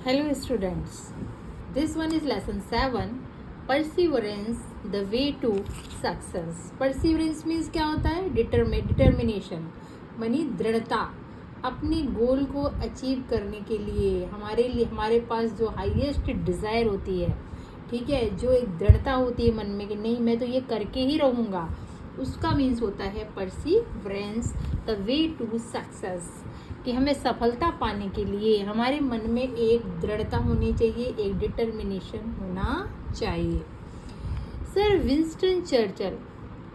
Hello students, this one is lesson 7 perseverance the way to success. Perseverance means क्या होता है? Determination मानी दृढ़ता अपने गोल को अचीव करने के लिए हमारे पास जो हाईएस्ट डिज़ायर होती है, ठीक है, जो एक दृढ़ता होती है मन में कि नहीं मैं तो ये करके ही रहूँगा, उसका मीन्स होता है perseverance the way to success. कि हमें सफलता पाने के लिए हमारे मन में एक दृढ़ता होनी चाहिए, एक डिटर्मिनेशन होना चाहिए। Sir Winston Churchill,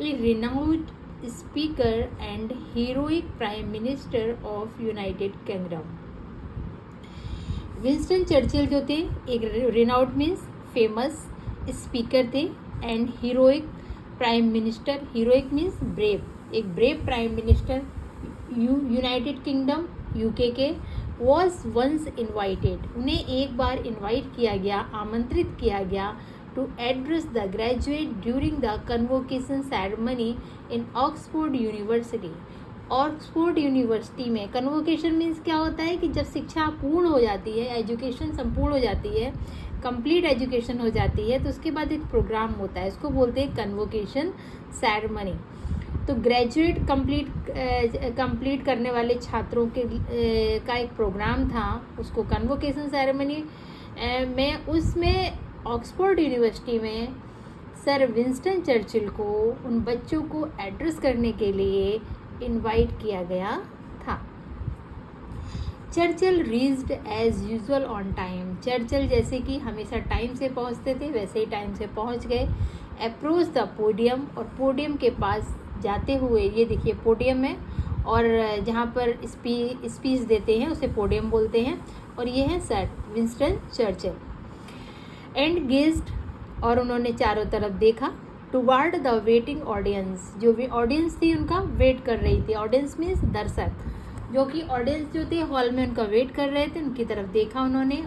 a renowned speaker and heroic prime minister of United Kingdom. Winston Churchill जो थे एक रिनाउंड मीन्स फेमस स्पीकर थे and heroic prime minister, heroic means brave, एक brave prime minister United Kingdom UK के। Was once invited, उन्हें एक बार invite किया गया, आमंत्रित किया गया to address the graduate during the convocation ceremony in Oxford University. Oxford University में कन्वोकेशन मीन्स क्या होता है कि जब शिक्षा पूर्ण हो जाती है, एजुकेशन संपूर्ण हो जाती है, कंप्लीट एजुकेशन हो जाती है, तो उसके बाद एक प्रोग्राम होता है, इसको बोलते हैं कन्वोकेशन सेरेमनी। तो ग्रेजुएट कंप्लीट करने वाले छात्रों के का एक प्रोग्राम था, उसको कन्वोकेशन सेरेमनी में, उसमें ऑक्सफोर्ड यूनिवर्सिटी में सर विंस्टन चर्चिल को उन बच्चों को एड्रेस करने के लिए इनवाइट किया गया था। Churchill reached as usual on time, Churchill जैसे कि हमेशा टाइम से पहुंचते थे वैसे ही टाइम से पहुंच गए। अप्रोच द पोडियम, और पोडियम के पास जाते हुए, ये देखिए पोडियम है और जहाँ पर स्पीच देते हैं उसे पोडियम बोलते हैं, और ये है sir Winston Churchill. And gazed, और उन्होंने चारों तरफ देखा, टुवार्ड द वेटिंग ऑडियंस, जो भी ऑडियंस थी उनका वेट कर रही थी, ऑडियंस मीन्स दर्शक, जो कि ऑडियंस जो थे हॉल में उनका वेट कर रहे थे, उनकी तरफ देखा उन्होंने।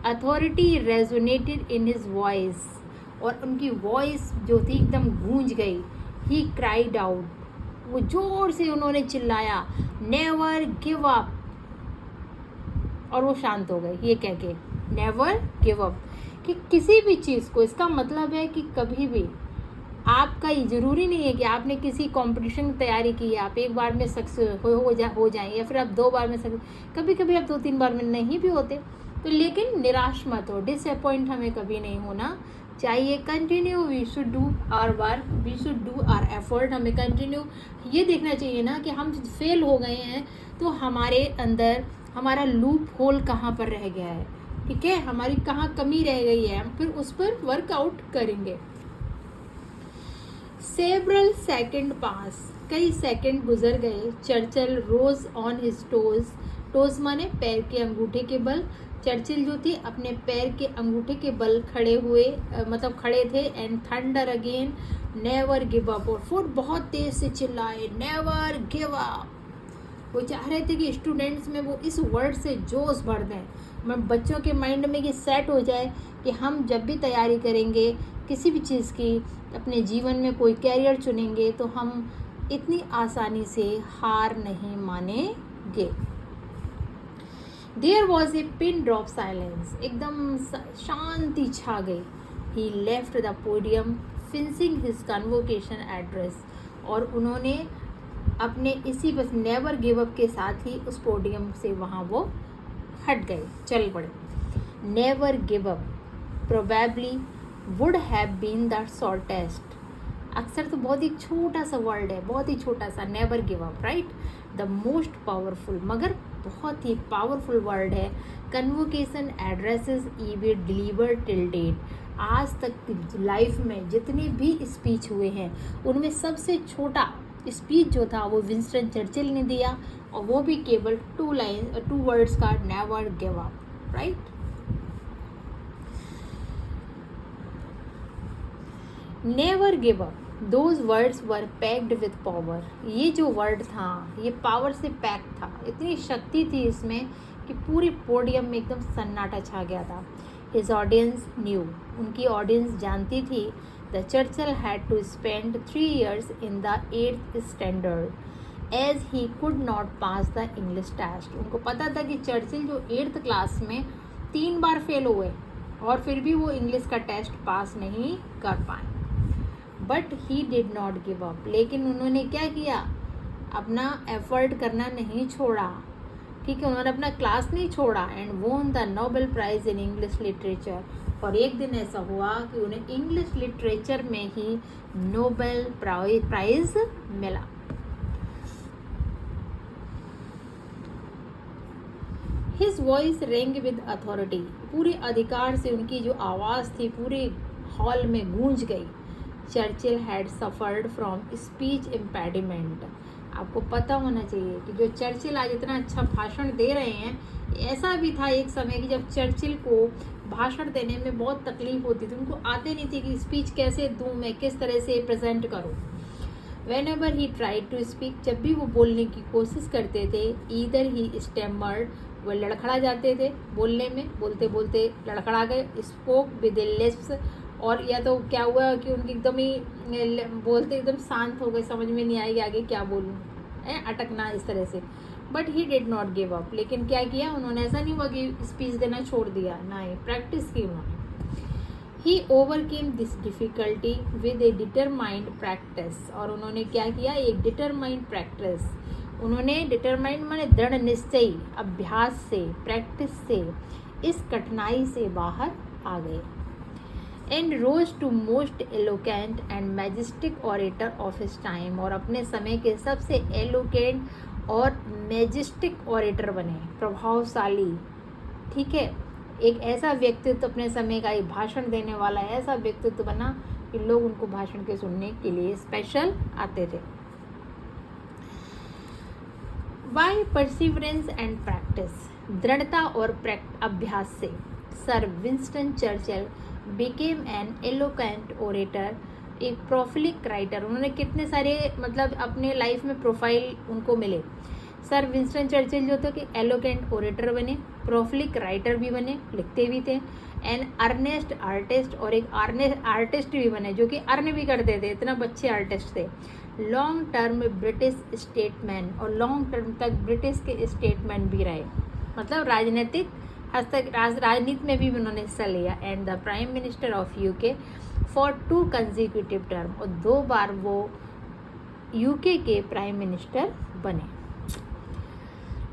Authority resonated in his voice, और उनकी वॉइस जो थी एकदम गूंज गई। ही क्राइड आउट, वो जोर से उन्होंने चिल्लाया, नेवर गिव अप, और वो शांत हो गए ये कह के, नेवर गिव अप, कि किसी भी चीज़ को, इसका मतलब है कि कभी भी आपका ये ज़रूरी नहीं है कि आपने किसी कंपटीशन की तैयारी की है आप एक बार में सक्सेस हो जाएं, या फिर आप 2 बार में सक्सेस, कभी कभी आप 2-3 बार में नहीं भी होते, तो लेकिन निराश मत हो, डिसअपॉइंट हमें कभी नहीं होना चाहिए। Continue, we should do our work, we should do our effort, हमें कंटिन्यू ये देखना चाहिए ना कि हम फेल हो गए हैं तो हमारे अंदर हमारा लूप होल कहाँ पर रह गया है, ठीक है, हमारी कहाँ कमी रह गई है, हम फिर उस पर वर्कआउट करेंगे। सेवरल सेकेंड पास, कई सेकंड गुजर गए। Churchill rose on his toes माने पैर के अंगूठे के बल, चर्चिल जो थे अपने पैर के अंगूठे के बल खड़े हुए, मतलब खड़े थे। And thunder again, never give up, और फिर बहुत तेज से चिल्लाए, नेवर गिव अप। वो चाह रहे थे कि स्टूडेंट्स में वो इस वर्ड से जोश भर दें, बच्चों के माइंड में ये सेट हो जाए कि हम जब भी तैयारी करेंगे किसी भी चीज़ की, अपने जीवन में कोई कैरियर चुनेंगे, तो हम इतनी आसानी से हार नहीं मानेंगे। There was a pin drop silence, एकदम शांति छा गई। He left the podium finishing his convocation address, और उन्होंने अपने इसी बस नेवर गिव अप के साथ ही उस पोडियम से वहाँ वो हट गए, चल पड़े। Never give up probably would have been the shortest, अक्सर तो बहुत ही छोटा सा वर्ड है, बहुत ही छोटा सा, never give up, right, the most powerful, मगर बहुत ही पावरफुल वर्ड है। Convocation addresses ever delivered till date, आज तक लाइफ में जितने भी स्पीच हुए हैं उनमें सबसे छोटा स्पीच जो था वो विंस्टन चर्चिल ने दिया, और वो भी केवल 2 वर्ड्स का, never give up, right. Never give up, those words were packed with power, ये जो वर्ड था ये पावर से पैक था, इतनी शक्ति थी इसमें कि पूरे पोडियम में एकदम सन्नाटा छा गया था। हिज ऑडियंस न्यू, उनकी ऑडियंस जानती थी, the Churchill had to spend 3 years in the 8th standard as he could not pass the English test, उनको पता था कि चर्चिल जो 8th क्लास में 3 बार फेल हुए और फिर भी वो इंग्लिश का टेस्ट पास नहीं कर पाए। But he did not give up, लेकिन उन्होंने क्या किया, अपना एफर्ट करना नहीं छोड़ा, ठीक है, उन्होंने अपना क्लास नहीं छोड़ा and won the Nobel prize in English literature. और एक दिन ऐसा हुआ कि उन्हें इंग्लिश लिटरेचर में ही नोबेल प्राइज मिला। हिज वॉइस रेंग विद अथॉरिटी, पूरे अधिकार से उनकी जो आवाज़ थी पूरे हॉल में गूंज गई। Churchill had suffered from speech impediment. आपको पता होना चाहिए कि जो चर्चिल आज इतना अच्छा भाषण दे रहे हैं, ऐसा भी था एक समय कि जब चर्चिल को भाषण देने में बहुत तकलीफ होती थी, उनको आते नहीं थी कि स्पीच कैसे दूँ मैं, किस तरह से प्रेजेंट करूँ। Whenever he tried to speak, जब भी वो बोलने की कोशिश करते थे, either he stammered, वो लड़खड़ा जाते थे बोलने में, बोलते बोलते लड़खड़ा गए, spoke with the lips, और या तो क्या हुआ कि उनकी एकदम ही बोलते एकदम शांत हो गए, समझ में नहीं आएगी आगे क्या बोलूँ, अटकना इस तरह से। But he did not give up, लेकिन क्या किया उन्होंने, ऐसा नहीं हुआ कि स्पीच देना छोड़ दिया, नहीं, प्रैक्टिस की उन्होंने। He overcame this difficulty with a determined practice, और उन्होंने क्या किया, एक डिटरमाइंड प्रैक्टिस, उन्होंने डिटरमाइंड माने दृढ़ निश्चयी अभ्यास से, प्रैक्टिस से इस कठिनाई से बाहर आ गए। And rose to most eloquent and majestic orator of his time, और अपने समय के सबसे एलोकेंट और मैजेस्टिक ऑरेटर बने, प्रभावशाली, ठीक है, एक ऐसा व्यक्तित्व अपने समय का भाषण देने वाला ऐसा व्यक्तित्व बना कि लोग उनको भाषण के सुनने के लिए स्पेशल आते थे। बाय परसिवरेंस एंड प्रैक्टिस, दृढ़ता और अभ्यास से, sir Winston Churchill became an eloquent orator, एक प्रोफिलिक राइटर, उन्होंने कितने सारे मतलब अपने लाइफ में प्रोफाइल उनको मिले। सर विंस्टन चर्चिल जो थे कि एलोकेंट ओरेटर बने, प्रोफिलिक राइटर भी बने, लिखते भी थे, एंड अर्नेस्ट आर्टिस्ट, और एक अर्नेस्ट आर्टिस्ट भी बने जो कि अर्न भी करते थे, इतना अच्छे आर्टिस्ट थे। लॉन्ग टर्म ब्रिटिश स्टेटमैन, और लॉन्ग टर्म तक ब्रिटिश के स्टेटमैन भी रहे, मतलब राजनीतिक राजनीति में भी उन्होंने हिस्सा लिया। And the prime minister of UK for 2 consecutive term, और 2 बार वो यूके के प्राइम मिनिस्टर बने,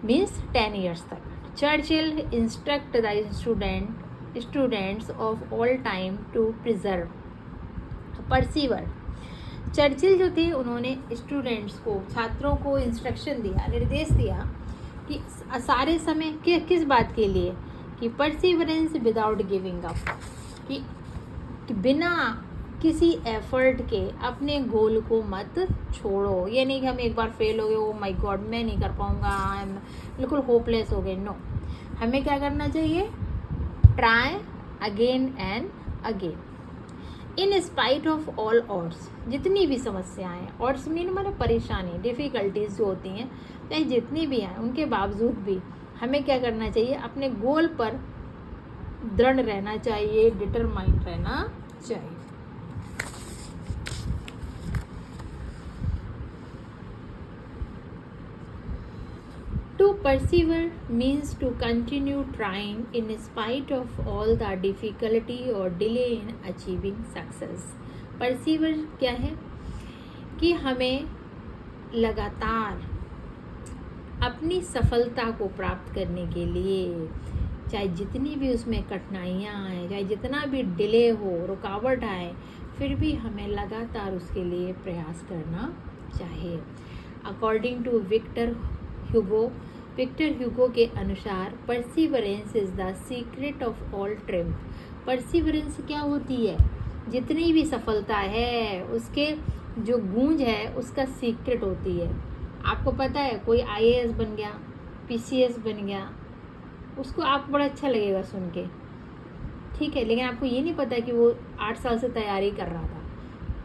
मीन्स 10 ईयर्स तक। Churchill instruct the students of all time to preserve persevere. Churchill जो थे उन्होंने स्टूडेंट्स को, छात्रों को इंस्ट्रक्शन दिया, निर्देश दिया कि सारे समय किस बात के लिए, कि परसिवरेंस विदाउट गिविंग अप, कि बिना किसी एफर्ट के अपने गोल को मत छोड़ो। ये नहीं कि हम एक बार फेल हो गए, ओ माय गॉड मैं नहीं कर पाऊँगा, आई एम बिल्कुल होपलेस हो गए, नो, हमें क्या करना चाहिए, try again and again in spite of all odds, जितनी भी समस्याएं, ऑड्स मीन माने परेशानी, डिफ़िकल्टीज जो होती हैं, चाहे जितनी भी हैं, उनके बावजूद भी हमें क्या करना चाहिए, अपने गोल पर दृढ़ रहना चाहिए, डिटरमाइंड रहना चाहिए। To persevere means to continue trying in spite of all the difficulty or delay in achieving success. Persevere क्या है कि हमें लगातार अपनी सफलता को प्राप्त करने के लिए, चाहे जितनी भी उसमें कठिनाइयाँ आएँ, चाहे जितना भी डिले हो, रुकावट आए, फिर भी हमें लगातार उसके लिए प्रयास करना चाहिए। अकॉर्डिंग टू विक्टर ह्यूगो के अनुसार perseverance is the secret of all triumph. Perseverance क्या होती है, जितनी भी सफलता है उसके जो गूंज है उसका सीक्रेट होती है। आपको पता है कोई IAS बन गया, PCS बन गया, उसको आपको बड़ा अच्छा लगेगा सुन के, ठीक है, लेकिन आपको ये नहीं पता कि वो 8 साल से तैयारी कर रहा था,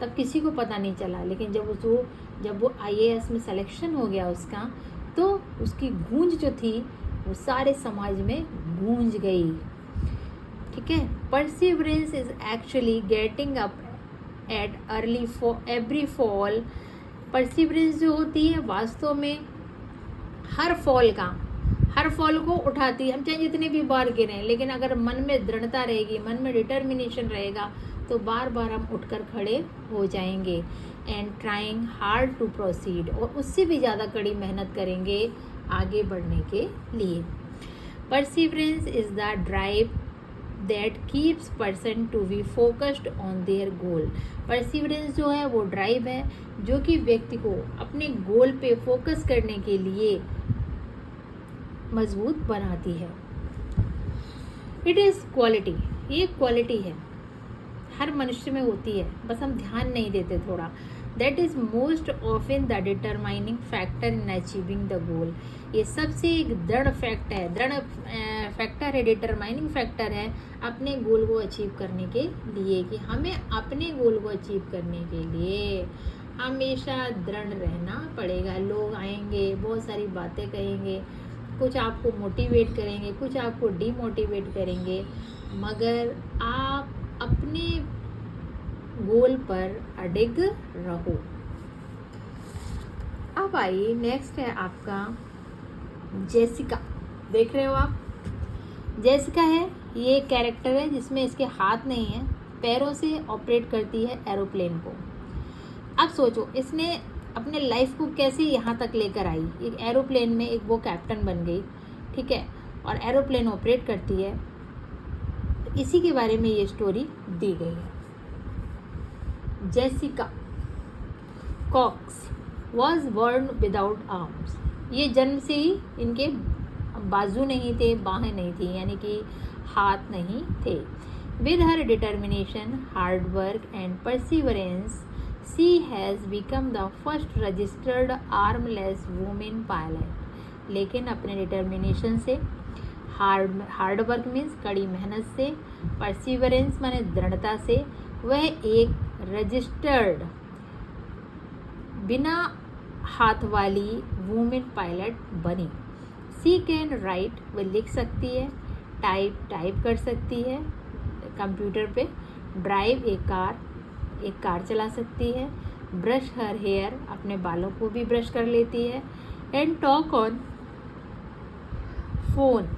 तब किसी को पता नहीं चला, लेकिन जब वो IAS में सिलेक्शन हो गया उसका, तो उसकी गूंज जो थी वो सारे समाज में गूंज गई, ठीक है। Perseverance is actually getting up at early every fall. Perseverance जो होती है वास्तव में हर फॉल का, हर फॉल को उठाती है। हम चाहे जितने भी बार गिरें, लेकिन अगर मन में दृढ़ता रहेगी, मन में डिटर्मिनेशन रहेगा, तो बार बार हम उठकर खड़े हो जाएंगे। And trying hard to proceed, और उससे भी ज़्यादा कड़ी मेहनत करेंगे आगे बढ़ने के लिए। Perseverance is the drive that keeps person to be focused on their goal. Perseverance जो है वो ड्राइव है जो कि व्यक्ति को अपने गोल पे फोकस करने के लिए मजबूत बनाती है। इट इज़ क्वालिटी, ये क्वालिटी है, हर मनुष्य में होती है, बस हम ध्यान नहीं देते थोड़ा। That is most often the determining factor in achieving the goal. ये सबसे एक दृढ़ फैक्टर है, डिटरमाइनिंग फैक्टर है अपने गोल को अचीव करने के लिए, कि हमें अपने गोल को अचीव करने के लिए हमेशा दृढ़ रहना पड़ेगा। लोग आएंगे, बहुत सारी बातें कहेंगे, कुछ आपको मोटिवेट करेंगे, कुछ आपको डीमोटिवेट करेंगे, मगर आप अपने गोल पर अडिग रहो। अब आइए, नेक्स्ट है आपका जेसिका। देख रहे हो आप, जेसिका है, ये कैरेक्टर है जिसमें इसके हाथ नहीं है, पैरों से ऑपरेट करती है एरोप्लेन को। अब सोचो, इसने अपने लाइफ को कैसे यहाँ तक लेकर आई। एक एरोप्लेन में एक वो कैप्टन बन गई, ठीक है, और एरोप्लेन ऑपरेट करती है। तो इसी के बारे में ये स्टोरी दी गई है। Jessica Cox was born without arms. ये जन्म से ही इनके बाजू नहीं थे, बाहें नहीं थी, यानी कि हाथ नहीं थे। With her determination, hard work and perseverance, she has become the first registered armless women pilot. लेकिन अपने डिटर्मिनेशन से, हार्ड वर्क मीन्स कड़ी मेहनत से, परसिवरेंस माने दृढ़ता से, वह एक रजिस्टर्ड बिना हाथ वाली वुमेन पायलट बनी। सी कैन राइट, वह लिख सकती है, टाइप कर सकती है कंप्यूटर पे, ड्राइव एक कार चला सकती है, ब्रश हर हेयर, अपने बालों को भी ब्रश कर लेती है, and talk on phone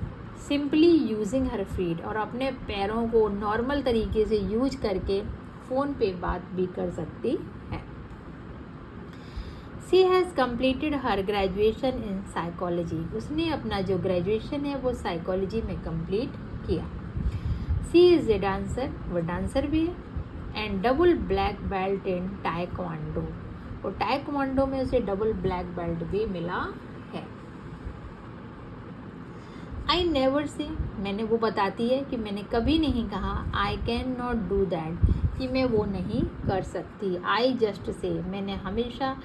simply using her feet, और अपने पैरों को नॉर्मल तरीके से यूज करके फ़ोन पे बात भी कर सकती है। She has completed her graduation in psychology. उसने अपना जो ग्रेजुएशन है वो साइकोलॉजी में कंप्लीट किया। शी इज़ ए डांसर, वो डांसर भी है, and double black belt in taekwondo, और टाइक्वांडो में उसे डबल ब्लैक बेल्ट भी मिला है। आई नेवर से, मैंने, वो बताती है कि मैंने कभी नहीं कहा I can not do that, कि मैं वो नहीं कर सकती। आई जस्ट से, मैंने हमेशा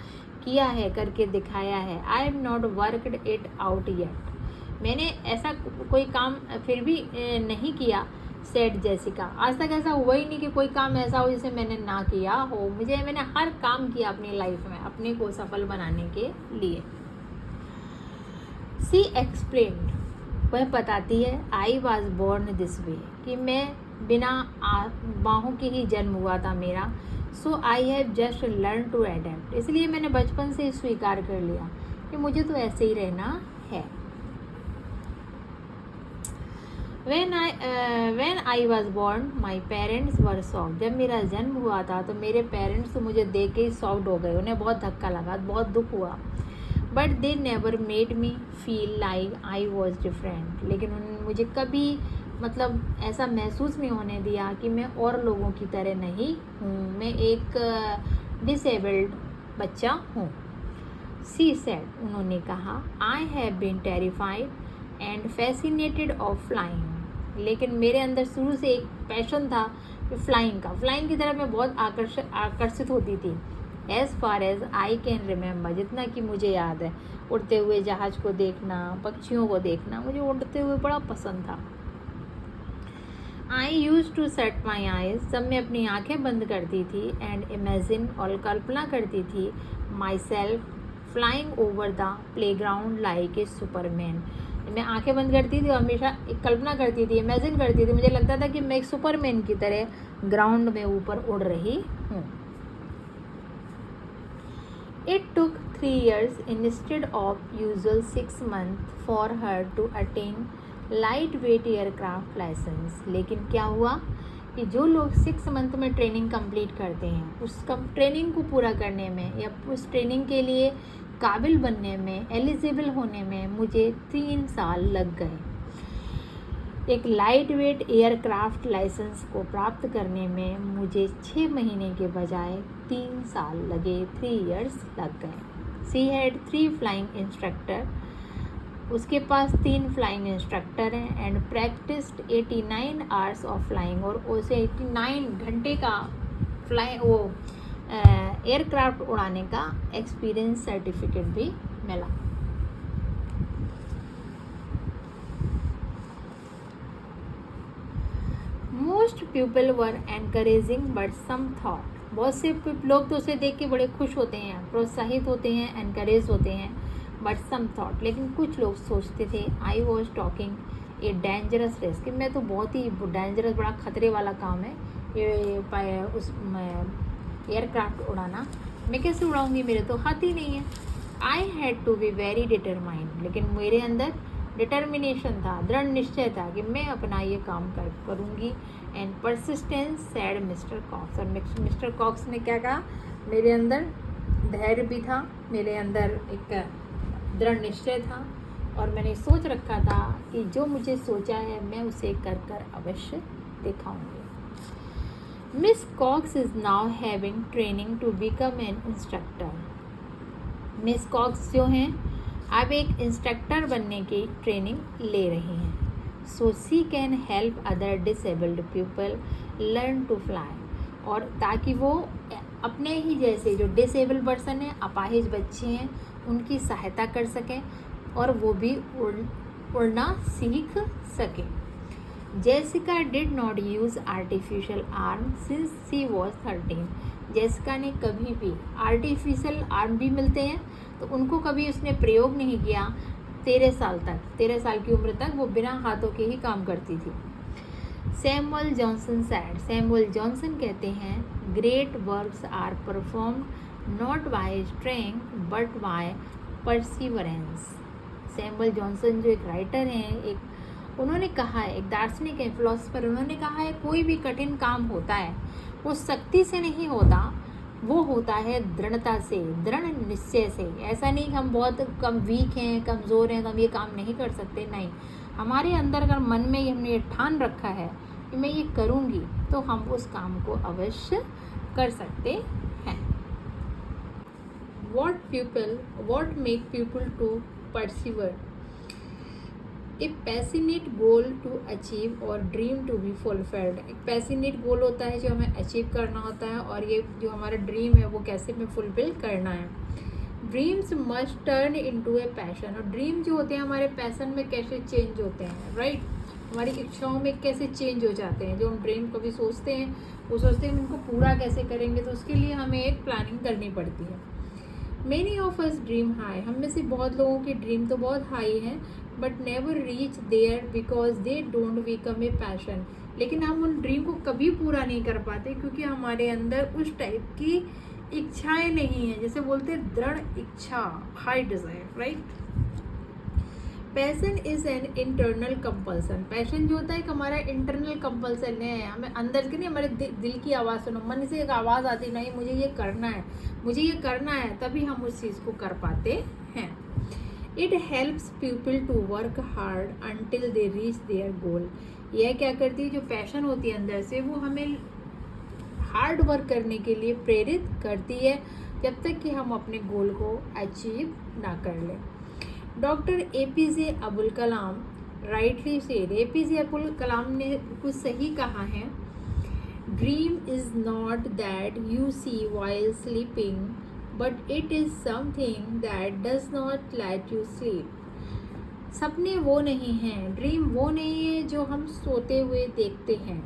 किया है, करके दिखाया है। I am not worked it out yet, मैंने ऐसा कोई काम फिर भी नहीं किया। सेड जेसिका, आज तक ऐसा हुआ ही नहीं कि कोई काम ऐसा हो जिसे मैंने ना किया हो। मैंने हर काम किया अपनी लाइफ में अपने को सफल बनाने के लिए। सी एक्सप्लेन्ड, वह बताती है, I was born this way, कि मैं बिना बाहों के ही जन्म हुआ था मेरा। So I have just learn to adapt, इसलिए मैंने बचपन से ही स्वीकार कर लिया कि मुझे तो ऐसे ही रहना है। When I was born, my parents were shocked. जब मेरा जन्म हुआ था तो मेरे पेरेंट्स तो मुझे देख के ही शॉक्ड हो गए, उन्हें बहुत धक्का लगा, बहुत दुख हुआ। But they never made me feel like I was different, लेकिन उन्होंने मुझे कभी मतलब ऐसा महसूस नहीं होने दिया कि मैं और लोगों की तरह नहीं हूँ, मैं एक डिसेबल्ड बच्चा हूँ। सी सेड, उन्होंने कहा, I have been terrified and fascinated of flying, लेकिन मेरे अंदर शुरू से एक पैशन था फ्लाइंग की तरफ मैं बहुत आकर्षित होती थी। As far as I can remember, जितना कि मुझे याद है, उड़ते हुए जहाज़ को देखना, पक्षियों को देखना, मुझे उड़ते हुए बड़ा पसंद था। I use to set my eyes, जब मैं अपनी आँखें बंद करती थी, एंड इमेजिन, और कल्पना करती थी, my self flying over the play ground like a Superman. मैं आंखें बंद करती थी और हमेशा एक कल्पना करती थी, इमेजिन करती थी, मुझे लगता था कि मैं एक सुपरमैन की तरह ग्राउंड में ऊपर उड़ रही हूँ। It took 3 years instead of usual 6 months for her to attain lightweight aircraft license। लेकिन क्या हुआ कि जो लोग 6 मंथ में ट्रेनिंग कंप्लीट करते हैं, उस ट्रेनिंग को पूरा करने में या उस ट्रेनिंग के लिए काबिल बनने में, एलिजिबल होने में मुझे 3 साल लग गए। एक लाइट वेट एयरक्राफ्ट लाइसेंस को प्राप्त करने में मुझे 6 महीने के बजाय 3 साल लगे, 3 years लग गए। सी हैड 3 फ्लाइंग इंस्ट्रक्टर, उसके पास 3 फ्लाइंग इंस्ट्रक्टर हैं and practised 89 hours of flying, और उसे 89 घंटे का एयरक्राफ्ट उड़ाने का एक्सपीरियंस सर्टिफिकेट भी मिला। Most people were encouraging but some thought, बहुत से लोग तो उसे देख के बड़े खुश होते हैं, प्रोत्साहित होते हैं, एनकरेज होते हैं, बट सम थॉट, लेकिन कुछ लोग सोचते थे I was talking a dangerous risk, मैं तो बहुत ही डेंजरस, बड़ा खतरे वाला काम है ये उस एयरक्राफ्ट उड़ाना, मैं कैसे उड़ाऊंगी, मेरे तो हाथ ही नहीं है। I had to be very determined, लेकिन मेरे अंदर डिटर्मिनेशन था, दृढ़ निश्चय था कि मैं अपना ये काम करूँगी। And persistence said Mr Cox, और मिस्टर कॉक्स ने क्या कहा, मेरे अंदर धैर्य भी था, मेरे अंदर एक दृढ़ निश्चय था, और मैंने सोच रखा था कि जो मुझे सोचा है मैं उसे कर कर अवश्य दिखाऊंगी। Miss Cox is now having training to become an instructor, Miss Cox जो हैं अब एक इंस्ट्रक्टर बनने की ट्रेनिंग ले रही हैं। So she can help other disabled people learn to fly, और ताकि वो अपने ही जैसे जो डिसेबल पर्सन हैं, अपाहिज बच्चे हैं, उनकी सहायता कर सकें और वो भी उड़ना सीख सकें। Jessica did not use artificial arm since she was 13, Jessica ने कभी भी आर्टिफिशियल आर्म भी मिलते हैं तो उनको कभी उसने प्रयोग नहीं किया। 13 साल तक, 13 साल की उम्र तक वो बिना हाथों के ही काम करती थी। Samuel Johnson said, Samuel Johnson कहते हैं great works are performed not by strength but by perseverance. Samuel Johnson जो एक राइटर हैं, एक उन्होंने कहा है, एक दार्शनिक है, फिलोसफर, उन्होंने कहा है कोई भी कठिन काम होता है वो शक्ति से नहीं होता, वो होता है दृढ़ता से, दृढ़ निश्चय से। ऐसा नहीं हम बहुत कम वीक हैं, कमज़ोर हैं, हम ये काम नहीं कर सकते, नहीं, हमारे अंदर अगर मन में हमने ये ठान रखा है कि मैं ये करूँगी तो हम उस काम को अवश्य कर सकते हैं। what make people to persevere, a passionate goal to achieve और ड्रीम टू बी फुलफिल्ड। एक पैसिनेट गोल होता है जो हमें अचीव करना होता है, और ये जो हमारा ड्रीम है वो कैसे हमें फुलफिल करना है। Dreams must turn into a passion, और ड्रीम जो होते हैं हमारे पैशन में कैसे चेंज होते हैं, राइट, हमारी इच्छाओं में कैसे चेंज हो जाते हैं। जो हम ड्रीम कभी सोचते हैं वो सोचते हैं उनको पूरा कैसे करेंगे, तो उसके लिए हमें एक प्लानिंग करनी पड़ती है। Many of us dream high, हम में से बहुत लोगों की ड्रीम तो बहुत हाई है, but never reach there because they don't become a passion, लेकिन हम उन ड्रीम को कभी पूरा नहीं कर पाते क्योंकि हमारे अंदर उस टाइप की इच्छाएं नहीं है, जैसे बोलते हैं दृढ़ इच्छा, high desire, right. Passion is an internal compulsion, passion जो होता है कि हमारा इंटरनल कंपल्सन है, हमें अंदर के नहीं, हमारे दिल की आवाज़ सुनो, मन से एक आवाज़ आती नहीं मुझे ये करना है, मुझे ये करना है, तभी हम उस चीज़ को कर पाते हैं। It helps people to work hard until they reach their goal, यह क्या करती है, जो पैशन होती है अंदर से वो हमें हार्ड वर्क करने के लिए प्रेरित करती है जब तक कि हम अपने गोल को अचीव ना कर लें। Doctor APJ Abul Kalam rightly said, APJ Abul Kalam ने कुछ सही कहा है, dream is not that you see while sleeping but it is something that does not let you sleep. सपने वो नहीं हैं, ड्रीम वो नहीं है जो हम सोते हुए देखते हैं,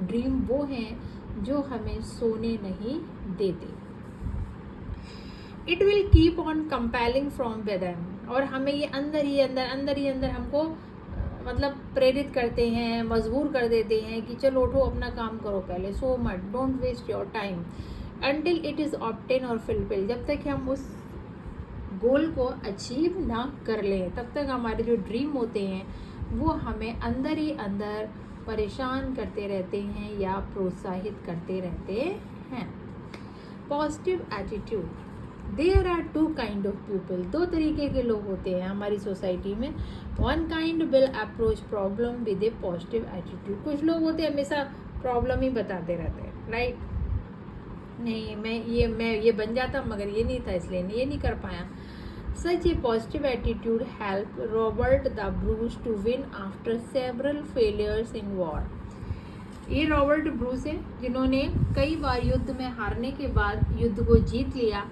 ड्रीम वो हैं जो हमें सोने नहीं देते। It will keep on compelling from within, और हमें ये अंदर ही अंदर हमको मतलब प्रेरित करते हैं, मजबूर कर देते हैं कि चलो उठो अपना काम करो, पहले सो मत, don't waste your time, until it is obtain और फुलफिल, जब तक कि हम उस गोल को अचीव ना कर लें, तब तक हमारे जो ड्रीम होते हैं वो हमें अंदर ही अंदर परेशान करते रहते हैं या प्रोत्साहित करते रहते हैं। Positive attitude, there are two kind of people, दो तरीके के लोग होते हैं हमारी सोसाइटी में। One kind will approach problem with a positive attitude, कुछ लोग होते हैं हमेशा प्रॉब्लम ही बताते रहते हैं, राइट, नहीं मैं ये बन जाता मगर ये नहीं था इसलिए ये नहीं कर पाया। Such a positive attitude help Robert the Bruce to win after several failures in war. ये रॉबर्ट ब्रूस हैं जिन्होंने कई बार युद्ध में हारने के बाद युद्ध को जीत लिया।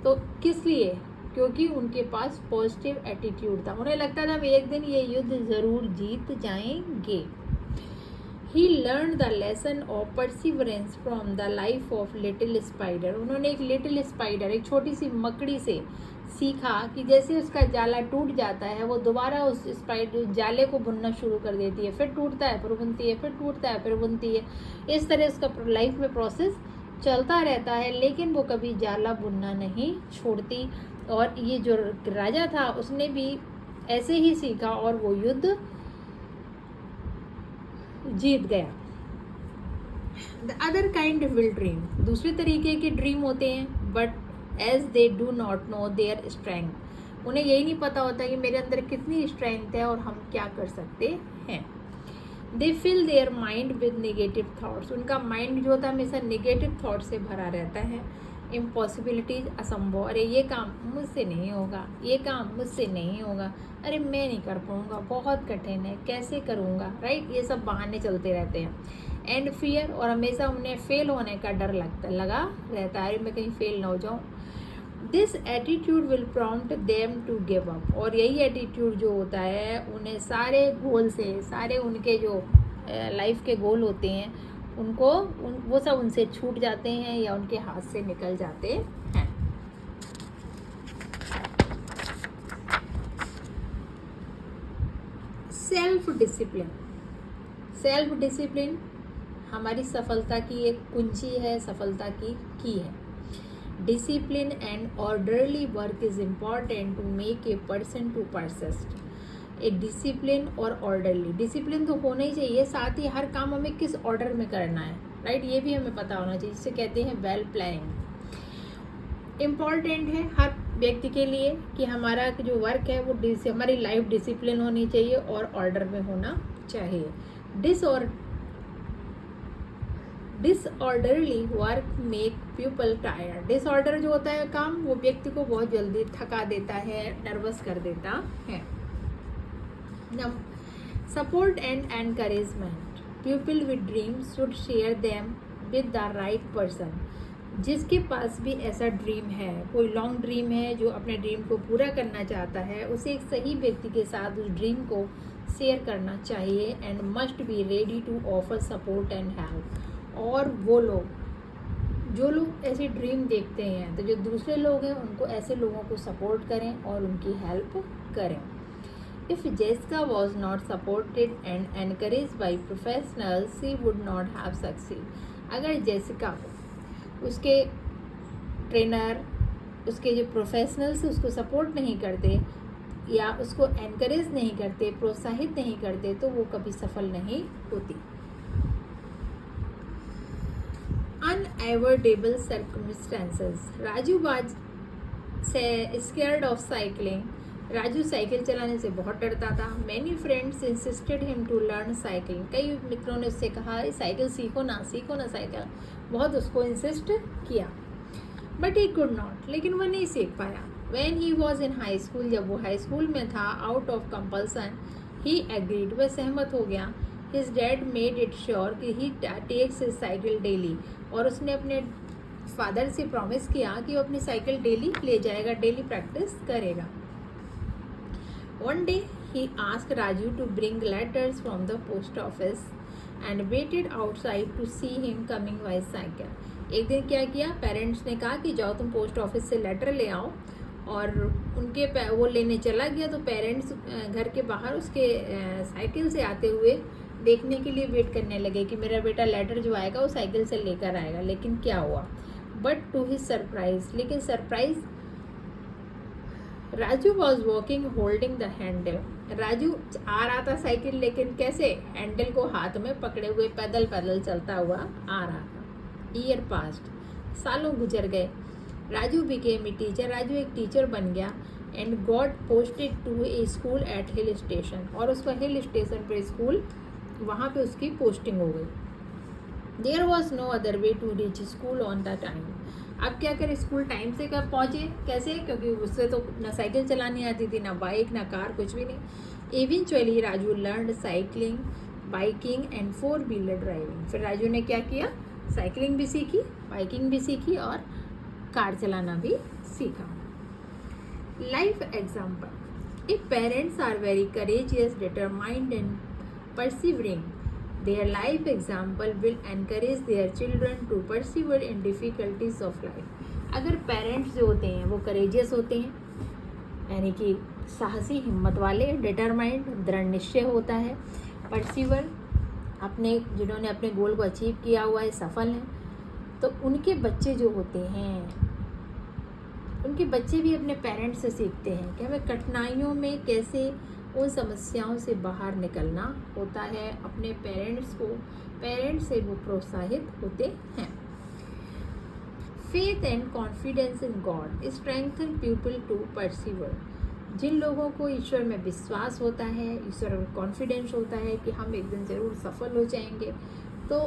तो किस लिए? क्योंकि उनके पास पॉजिटिव एटीट्यूड था, उन्हें लगता था एक दिन ये युद्ध ज़रूर जीत जाएंगे। He learned the lesson of perseverance from the life of little spider. उन्होंने एक लिटिल स्पाइडर, एक छोटी सी मकड़ी से सीखा कि जैसे उसका जाला टूट जाता है वो दोबारा उस स्पाइडर जाले को बुनना शुरू कर देती है, फिर टूटता है फिर बुनती है, फिर टूटता है फिर बुनती है। इस तरह उसका लाइफ में प्रोसेस चलता रहता है, लेकिन वो कभी जाला बुनना नहीं छोड़ती। और ये जो राजा था उसने भी ऐसे ही सीखा और वो युद्ध जीत गया। The other kind will dream, दूसरे तरीके के ड्रीम होते हैं, but as they do not know their strength, उन्हें यही नहीं पता होता कि मेरे अंदर कितनी स्ट्रेंथ है और हम क्या कर सकते हैं। They fill their mind with negative thoughts, उनका माइंड जो होता है हमेशा नेगेटिव थाट से भरा रहता है। इम्पॉसिबिलिटीज, असंभव, अरे ये काम मुझसे नहीं होगा, ये काम मुझसे नहीं होगा, अरे मैं नहीं कर पाऊँगा, बहुत कठिन है, कैसे करूँगा, राइट, ये सब बहाने चलते रहते हैं। एंड फियर, और हमेशा उन्हें फेल होने का डर लगा रहता है, अरे मैं कहीं फेल ना हो जाऊँ। This attitude will prompt them to give up, और यही एटीट्यूड जो होता है उन्हें सारे गोल से, सारे उनके जो लाइफ के गोल होते हैं उनको वो सब उनसे छूट जाते हैं या उनके हाथ से निकल जाते हैं। सेल्फ डिसिप्लिन, सेल्फ डिसिप्लिन हमारी सफलता की एक कुंजी है, सफलता की है। Discipline and orderly work is important to make a person to persist. एक डिसिप्लिन और ऑर्डरली, डिसिप्लिन तो होना ही चाहिए, साथ ही हर काम हमें किस ऑर्डर में करना है, राइट, ये भी हमें पता होना चाहिए, जिसे कहते हैं वेल प्लानिंग। इम्पॉर्टेंट है हर व्यक्ति के लिए कि हमारा जो वर्क है वो हमारी लाइफ डिसिप्लिन होनी चाहिए और ऑर्डर में होना चाहिए। Disorderly work make people tired, disorder जो होता है काम वो व्यक्ति को बहुत जल्दी थका देता है, नर्वस कर देता है। Support and encouragement, people with dreams should share them with the right person. जिसके पास भी ऐसा ड्रीम है, कोई लॉन्ग ड्रीम है जो अपने ड्रीम को पूरा करना चाहता है, उसे एक सही व्यक्ति के साथ उस ड्रीम को शेयर करना चाहिए। And must be ready to offer support and help, और वो लोग जो लोग ऐसे ड्रीम देखते हैं तो जो दूसरे लोग हैं उनको ऐसे लोगों को सपोर्ट करें और उनकी हेल्प करें। If Jessica was not supported and encouraged by professionals, she would not have succeeded. अगर जेसिका को उसके ट्रेनर, उसके जो प्रोफेशनल्स उसको सपोर्ट नहीं करते या उसको एनकरेज नहीं करते, प्रोत्साहित नहीं करते, तो वो कभी सफल नहीं होती। Unavoidable circumstances, Raju was scared of cycling, Raju cycle चलाने से बहुत डरता था। Many friends insisted him to learn cycling, कई मित्रों ने उससे कहा साइकिल सीखो ना साइकिल, बहुत उसको इंसिस्ट किया। बट ही कुड नॉट, लेकिन वह नहीं सीख पाया। When he was in high school, जब वो हाई स्कूल में था, out of compulsion he agreed, वह सहमत हो गया। His dad made it sure कि ही टेक्स हिज साइकिल डेली, और उसने अपने फादर से प्रॉमिस किया कि वो अपनी साइकिल डेली ले जाएगा, डेली प्रैक्टिस करेगा। One day he asked Raju to bring letters from the post office and waited outside to see him coming by cycle. एक दिन क्या किया, पेरेंट्स ने कहा कि जाओ तुम पोस्ट ऑफिस से लेटर ले आओ, और उनके वो लेने चला गया। तो पेरेंट्स घर के बाहर उसके साइकिल से आते हुए देखने के लिए वेट करने लगे कि मेरा बेटा लेटर जो आएगा वो साइकिल से लेकर आएगा। लेकिन क्या हुआ, बट टू हिज सरप्राइज, लेकिन surprise Raju was walking holding the handle. Raju आ रहा था साइकिल, लेकिन कैसे? हैंडल को हाथ में पकड़े हुए पैदल पैदल चलता हुआ आ रहा था। ईयर पास्ट, सालों गुजर गए। Raju became a teacher, Raju एक टीचर बन गया। And got posted to a school at hill station, और उसका हिल स्टेशन पर स्कूल, वहाँ पे उसकी पोस्टिंग हो गई। There was no other way to reach school on the time. अब क्या करें, स्कूल टाइम से कब पहुँचे, कैसे? क्योंकि उससे तो ना साइकिल चलानी आती थी, ना बाइक, ना कार, कुछ भी नहीं। Eventually Raju learn cycling, biking and 4 wheeler driving. फिर राजू ने क्या किया, साइकिलिंग भी सीखी, बाइकिंग भी सीखी और कार चलाना भी सीखा। Life example, if parents are very courageous, determined and persevering, their life example will encourage their children to persevere in difficulties of life। अगर पेरेंट्स जो होते हैं वो करेजियस होते हैं, यानी कि साहसी, हिम्मत वाले, डिटरमाइंड, दृढ़ निश्चय होता है, परसिवर, अपने जिन्होंने अपने गोल को अचीव किया हुआ है, सफल हैं, तो उनके बच्चे जो होते हैं, उनके बच्चे भी अपने पेरेंट्स से सीखते हैं कि हमें कठिनाइयों में कैसे उन समस्याओं से बाहर निकलना होता है। अपने पेरेंट्स से वो प्रोत्साहित होते हैं। Faith and confidence in God strengthen people to persevere. जिन लोगों को ईश्वर में विश्वास होता है, ईश्वर में कॉन्फिडेंस होता है कि हम एक दिन ज़रूर सफल हो जाएंगे, तो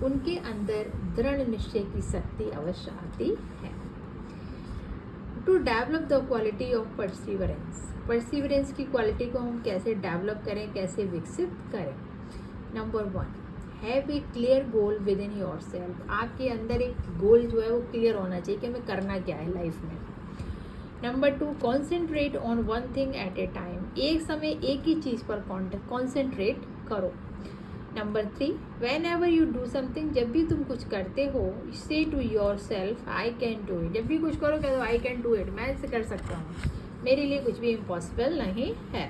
उनके अंदर दृढ़ निश्चय की शक्ति अवश्य आती है। To develop the quality of perseverance की क्वालिटी को हम कैसे डेवलप करें, कैसे विकसित करें? Number 1, have a clear goal within yourself. आपके अंदर एक गोल जो है वो क्लियर होना चाहिए कि हमें करना क्या है लाइफ में। Number 2, concentrate on one thing at a time. एक समय एक ही चीज़ पर कॉन्सेंट्रेट करो। Number 3, whenever you do something, जब भी तुम कुछ करते हो, say to yourself I can do it. जब भी कुछ करो कह दो आई कैन डू इट, मैं इसे कर सकता हूँ, मेरे लिए कुछ भी इम्पॉसिबल नहीं है।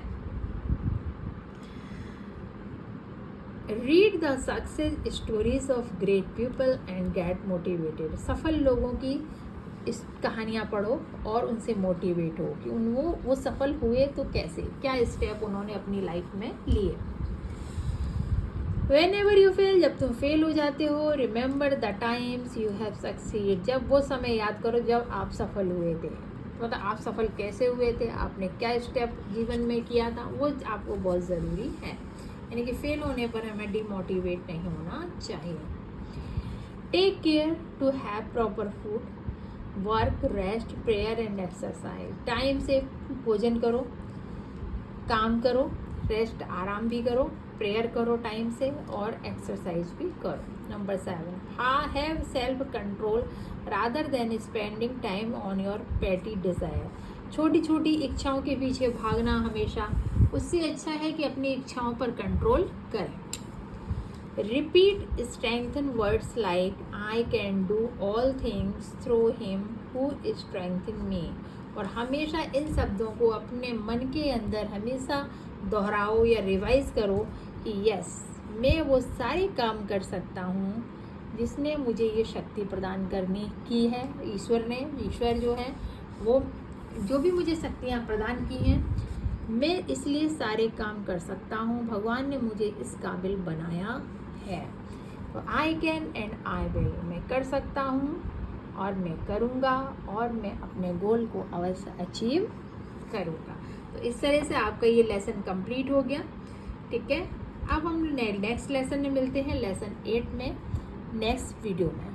Read the success stories of great people and get motivated. सफल लोगों की इस कहानियाँ पढ़ो और उनसे मोटिवेट हो कि वो सफल हुए तो कैसे, क्या स्टेप उन्होंने अपनी लाइफ में लिए। वेन एवर यू फेल, जब तुम फेल हो जाते हो, remember the times you have succeed. जब वो समय याद करो जब आप सफल हुए थे, मतलब आप सफल कैसे हुए थे, आपने क्या स्टेप जीवन में किया था, वो आपको बहुत ज़रूरी है। यानी कि फेल होने पर हमें डिमोटिवेट नहीं होना चाहिए। Take care to have proper food, work, rest, prayer and exercise. Time से भोजन करो, काम करो, रेस्ट, आराम भी करो, प्रेयर करो टाइम से, और एक्सरसाइज भी करो। Number 7, have self control rather than spending time on your पेटी डिज़ायर। छोटी छोटी इच्छाओं के पीछे भागना हमेशा, उससे अच्छा है कि अपनी इच्छाओं पर कंट्रोल करें। Repeat strengthen words like I can do all things through him who strengthen me. और हमेशा इन शब्दों को अपने मन के अंदर हमेशा दोहराओ या रिवाइज करो कि यस, मैं वो सारे काम कर सकता हूँ जिसने मुझे ये शक्ति प्रदान करनी की है। ईश्वर जो है वो जो भी मुझे शक्तियाँ प्रदान की हैं, मैं इसलिए सारे काम कर सकता हूँ, भगवान ने मुझे इस काबिल बनाया है। तो I can and I will, मैं कर सकता हूँ और मैं करूँगा और मैं अपने गोल को अवश्य अचीव करूँगा। तो इस तरह से आपका ये लेसन कंप्लीट हो गया। ठीक है, अब हम नेक्स्ट लेसन में मिलते हैं, लेसन 8 में, नेक्स्ट वीडियो में।